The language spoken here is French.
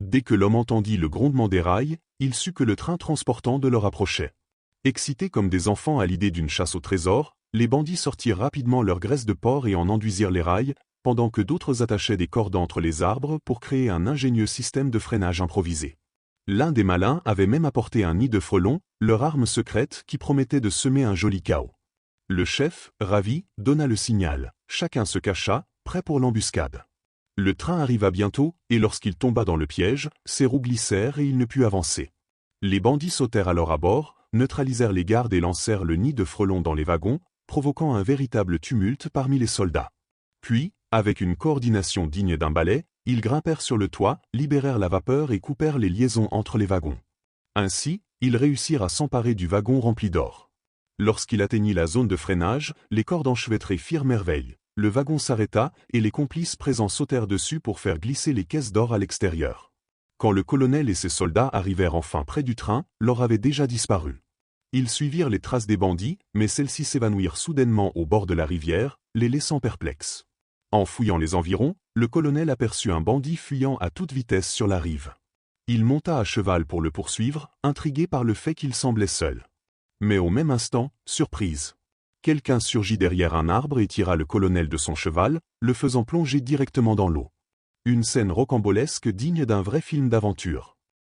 Dès que l'homme entendit le grondement des rails, il sut que le train transportant de leur approchait. Excités comme des enfants à l'idée d'une chasse au trésor, les bandits sortirent rapidement leur graisse de porc et en enduisirent les rails, pendant que d'autres attachaient des cordes entre les arbres pour créer un ingénieux système de freinage improvisé. L'un des malins avait même apporté un nid de frelons, leur arme secrète qui promettait de semer un joli chaos. Le chef, ravi, donna le signal. Chacun se cacha, prêt pour l'embuscade. Le train arriva bientôt, et lorsqu'il tomba dans le piège, ses roues glissèrent et il ne put avancer. Les bandits sautèrent alors à bord, neutralisèrent les gardes et lancèrent le nid de frelons dans les wagons, provoquant un véritable tumulte parmi les soldats. Puis, avec une coordination digne d'un ballet, ils grimpèrent sur le toit, libérèrent la vapeur et coupèrent les liaisons entre les wagons. Ainsi, ils réussirent à s'emparer du wagon rempli d'or. Lorsqu'il atteignit la zone de freinage, les cordes enchevêtrées firent merveille. Le wagon s'arrêta, et les complices présents sautèrent dessus pour faire glisser les caisses d'or à l'extérieur. Quand le colonel et ses soldats arrivèrent enfin près du train, l'or avait déjà disparu. Ils suivirent les traces des bandits, mais celles-ci s'évanouirent soudainement au bord de la rivière, les laissant perplexes. En fouillant les environs, le colonel aperçut un bandit fuyant à toute vitesse sur la rive. Il monta à cheval pour le poursuivre, intrigué par le fait qu'il semblait seul. Mais au même instant, surprise. Quelqu'un surgit derrière un arbre et tira le colonel de son cheval, le faisant plonger directement dans l'eau. Une scène rocambolesque digne d'un vrai film d'aventure.